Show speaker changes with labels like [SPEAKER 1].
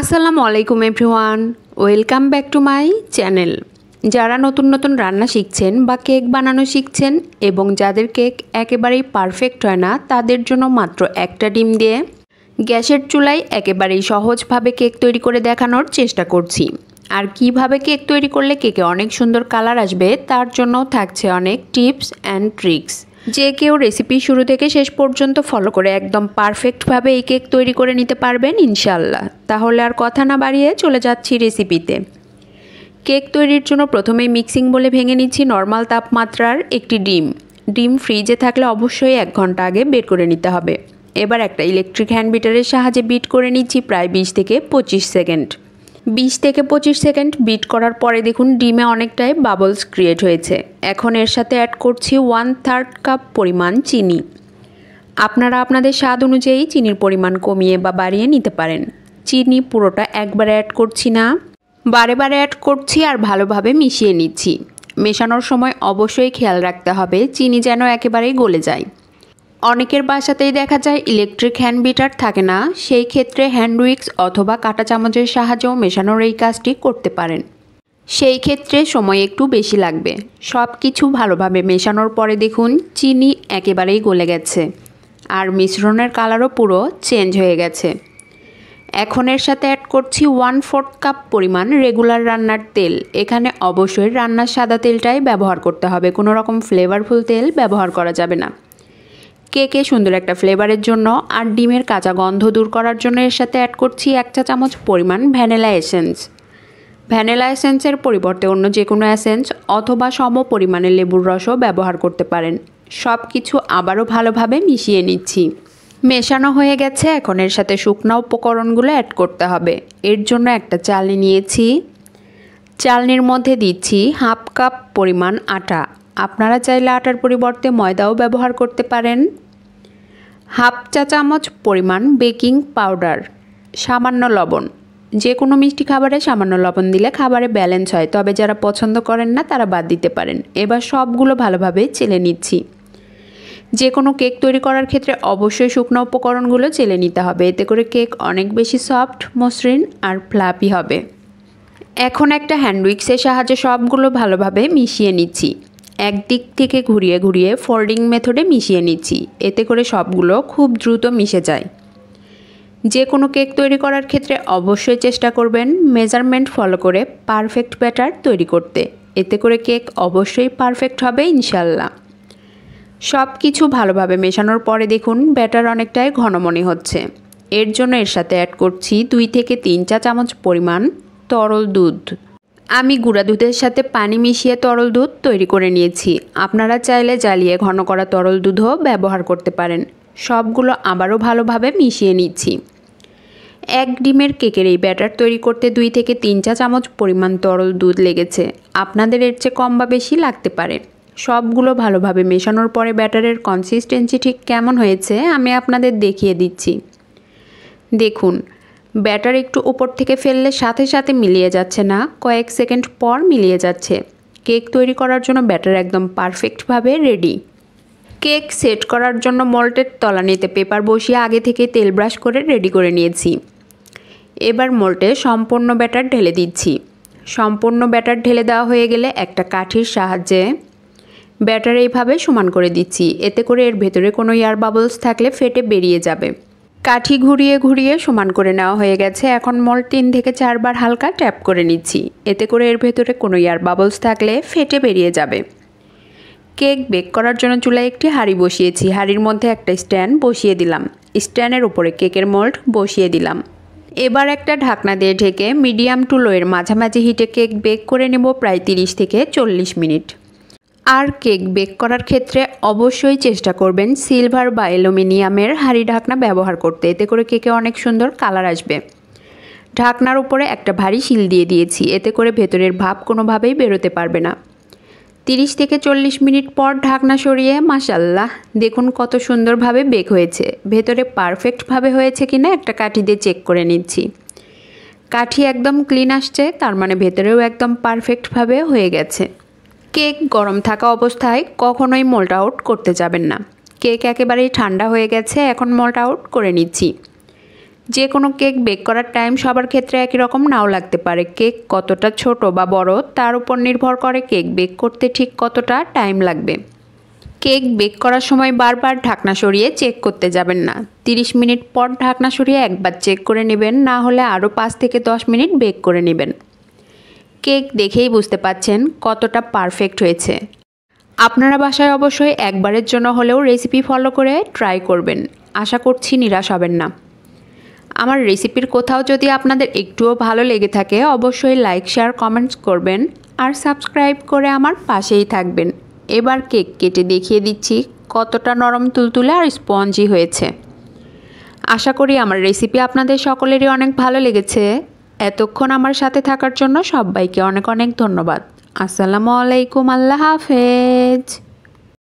[SPEAKER 1] আসসালামু আলাইকুম everyone, welcome back to my channel. যারা নতুন নতুন রান্না শিখছেন বা কেক বানানো শিখছেন এবং যাদের কেক একেবারেই পারফেক্ট হয় না, তাদের জন্য মাত্র একটা ডিম দিয়ে গ্যাসের চুলায় একেবারেই সহজভাবে কেক তৈরি করে দেখানোর চেষ্টা করছি। আর কিভাবে কেক তৈরি করলে কেকে অনেক সুন্দর কালার আসবে তার জন্য থাকছে অনেক টিপস অ্যান্ড ট্রিক্স। যে কেউ রেসিপি শুরু থেকে শেষ পর্যন্ত ফলো করে একদম পারফেক্টভাবে এই কেক তৈরি করে নিতে পারবেন ইনশাল্লাহ। তাহলে আর কথা না বাড়িয়ে চলে যাচ্ছি রেসিপিতে। কেক তৈরির জন্য প্রথমেই মিক্সিং বলে ভেঙে নিচ্ছি নর্মাল তাপমাত্রার একটি ডিম। ডিম ফ্রিজে থাকলে অবশ্যই 1 ঘন্টা আগে বের করে নিতে হবে। এবার একটা ইলেকট্রিক হ্যান্ড বিটারের সাহায্যে বিট করে নিচ্ছি প্রায় 20 থেকে 25 সেকেন্ড। 20 থেকে 25 সেকেন্ড বিট করার পরে দেখুন ডিমে অনেকটাই বাবলস ক্রিয়েট হয়েছে। এখন এর সাথে অ্যাড করছি 1/3 কাপ পরিমাণ চিনি। আপনারা আপনাদের স্বাদ অনুযায়ী চিনির পরিমাণ কমিয়ে বা বাড়িয়ে নিতে পারেন। চিনি পুরোটা একবারে অ্যাড করছি না, বারে বারে অ্যাড করছি আর ভালোভাবে মিশিয়ে নিচ্ছি। মেশানোর সময় অবশ্যই খেয়াল রাখতে হবে চিনি যেন একেবারেই গলে যায়। অনেকের বাসাতেই দেখা যায় ইলেকট্রিক হ্যান্ড বিটার থাকে না, সেই ক্ষেত্রে হ্যান্ড উইক্স অথবা কাঁটা চামচের সাহায্যেও মেশানোর এই কাজটি করতে পারেন। সেই ক্ষেত্রে সময় একটু বেশি লাগবে। সব কিছু ভালোভাবে মেশানোর পরে দেখুন চিনি একেবারেই গলে গেছে আর মিশ্রণের কালারও পুরো চেঞ্জ হয়ে গেছে। এখন এর সাথে অ্যাড করছি 1/4 কাপ পরিমাণ রেগুলার রান্নার তেল। এখানে অবশ্যই রান্নার সাদা তেলটাই ব্যবহার করতে হবে, কোনো রকম ফ্লেভারফুল তেল ব্যবহার করা যাবে না। কেকে সুন্দর একটা ফ্লেভারের জন্য আর ডিমের কাঁচা গন্ধ দূর করার জন্য এর সাথে অ্যাড করছি 1 চা চামচ পরিমাণ ভ্যানিলা এসেন্স। ভ্যানিলা এসেন্সের পরিবর্তে অন্য যে কোনো এসেন্স অথবা সম পরিমাণে লেবুর রসও ব্যবহার করতে পারেন। সব কিছু আবারও ভালোভাবে মিশিয়ে নিচ্ছি। মেশানো হয়ে গেছে, এখন এর সাথে শুকনো উপকরণগুলো অ্যাড করতে হবে। এর জন্য একটা চালনি নিয়েছি। চালনির মধ্যে দিচ্ছি 1/2 কাপ পরিমাণ আটা। আপনারা চাইলে আটার পরিবর্তে ময়দাও ব্যবহার করতে পারেন। 1/2 চা চামচ পরিমাণ বেকিং পাউডার, সামান্য লবণ। যে কোনো মিষ্টি খাবারে সামান্য লবণ দিলে খাবারে ব্যালেন্স হয়, তবে যারা পছন্দ করেন না তারা বাদ দিতে পারেন। এবার সবগুলো ভালোভাবে চেলে নিচ্ছি। যে কোনো কেক তৈরি করার ক্ষেত্রে অবশ্যই শুকনো উপকরণগুলো চেলে নিতে হবে, এতে করে কেক অনেক বেশি সফট, মসৃণ আর ফ্লাফি হবে। এখন একটা হ্যান্ড উইক্সের সাহায্যে সবগুলো ভালোভাবে মিশিয়ে নিচ্ছি। একদিক থেকে ঘুরিয়ে ঘুরিয়ে ফোল্ডিং মেথডে মিশিয়ে নিচ্ছি, এতে করে সবগুলো খুব দ্রুত মিশে যায়। যে কোনো কেক তৈরি করার ক্ষেত্রে অবশ্যই চেষ্টা করবেন মেজারমেন্ট ফলো করে পারফেক্ট ব্যাটার তৈরি করতে, এতে করে কেক অবশ্যই পারফেক্ট হবে ইনশাল্লাহ। সব কিছু ভালোভাবে মেশানোর পরে দেখুন ব্যাটার অনেকটাই ঘন মনে হচ্ছে। এর জন্য এর সাথে অ্যাড করছি 2 থেকে 3 চা চামচ পরিমাণ তরল দুধ। আমি গুঁড়া দুধের সাথে পানি মিশিয়ে তরল দুধ তৈরি করে নিয়েছি। আপনারা চাইলে জ্বালিয়ে ঘন করা তরল দুধও ব্যবহার করতে পারেন। সবগুলো আবারও ভালোভাবে মিশিয়ে নিচ্ছি। 1 ডিমের কেকের এই ব্যাটার তৈরি করতে 2 থেকে 3 চা চামচ পরিমাণ তরল দুধ লেগেছে। আপনাদের এর চেয়ে কম বা বেশি লাগতে পারে। সবগুলো ভালোভাবে মেশানোর পরে ব্যাটারের কনসিস্টেন্সি ঠিক কেমন হয়েছে আমি আপনাদের দেখিয়ে দিচ্ছি। দেখুন ব্যাটার একটু উপর থেকে ফেললে সাথে সাথে মিলিয়ে যাচ্ছে না, কয়েক সেকেন্ড পর মিলিয়ে যাচ্ছে। কেক তৈরি করার জন্য ব্যাটার একদম পারফেক্টভাবে রেডি। কেক সেট করার জন্য মোল্ডের তলানিতে পেপার বসিয়ে আগে থেকে তেল ব্রাশ করে রেডি করে নিয়েছি। এবার মোল্ডে সম্পূর্ণ ব্যাটার ঢেলে দিচ্ছি। সম্পূর্ণ ব্যাটার ঢেলে দেওয়া হয়ে গেলে একটা কাঠির সাহায্যে ব্যাটার এইভাবে সমান করে দিচ্ছি, এতে করে এর ভেতরে কোনো এয়ার বাবলস থাকলে ফেটে বেরিয়ে যাবে। কাঠি ঘুরিয়ে ঘুরিয়ে সমান করে নেওয়া হয়ে গেছে। এখন মোল্ড 3 থেকে 4 বার হালকা ট্যাপ করে নিচ্ছি, এতে করে এর ভেতরে কোনো এয়ার বাবলস থাকলে ফেটে বেরিয়ে যাবে। কেক বেক করার জন্য চুলায় একটি হাঁড়ি বসিয়েছি। হাঁড়ির মধ্যে একটা স্ট্যান্ড বসিয়ে দিলাম। স্ট্যান্ডের উপরে কেকের মোল্ড বসিয়ে দিলাম। এবার একটা ঢাকনা দিয়ে ঢেকে মিডিয়াম টু লোয়ের মাঝামাঝি হিটে কেক বেক করে নেব প্রায় 30 থেকে 40 মিনিট। আর কেক বেক করার ক্ষেত্রে অবশ্যই চেষ্টা করবেন সিলভার বা অ্যালুমিনিয়ামের হাঁড়ি ঢাকনা ব্যবহার করতে, এতে করে কেকে অনেক সুন্দর কালার আসবে। ঢাকনার উপরে একটা ভারী শিল দিয়ে দিয়েছি, এতে করে ভেতরের ভাপ কোনোভাবেই বেরোতে পারবে না। 30 থেকে 40 মিনিট পর ঢাকনা সরিয়ে মাশাআল্লাহ দেখুন কত সুন্দরভাবে বেক হয়েছে। ভেতরে পারফেক্টভাবে হয়েছে কিনা একটা কাঠি দিয়ে চেক করে নিচ্ছি। কাঠি একদম ক্লিন আসছে, তার মানে ভেতরেও একদম পারফেক্টভাবে হয়ে গেছে। কেক গরম থাকা অবস্থায় কখনোই মোল্ড আউট করতে যাবেন না। কেক একেবারেই ঠান্ডা হয়ে গেছে, এখন মোল্ড আউট করে নিচ্ছি। যে কোনো কেক বেক করার টাইম সবার ক্ষেত্রে একই রকম নাও লাগতে পারে। কেক কতটা ছোট বা বড় তার উপর নির্ভর করে কেক বেক করতে ঠিক কতটা টাইম লাগবে। কেক বেক করার সময় বারবার ঢাকনা সরিয়ে চেক করতে যাবেন না। 30 মিনিট পর ঢাকনা সরিয়ে একবার চেক করে নেবেন, না হলে আরও 5 থেকে 10 মিনিট বেক করে নেবেন। কেক দেখেই বুঝতে পাচ্ছেন কতটা পারফেক্ট হয়েছে। আপনারা বাসায় অবশ্যই একবারের জন্য হলেও রেসিপি ফলো করে ট্রাই করবেন। আশা করছি নিরাশ হবেন না। আমার রেসিপির কোথাও যদি আপনাদের একটুও ভালো লেগে থাকে অবশ্যই লাইক, শেয়ার, কমেন্টস করবেন আর সাবস্ক্রাইব করে আমার পাশেই থাকবেন। এবার কেক কেটে দেখিয়ে দিচ্ছি কতটা নরম তুলতুলে আর স্পঞ্জি হয়েছে। আশা করি আমার রেসিপি আপনাদের সকলেরই অনেক ভালো লেগেছে। এতক্ষণ আমার সাথে থাকার জন্য সবাইকে অনেক অনেক ধন্যবাদ। আসসালামু আলাইকুম, আল্লাহ হাফেজ।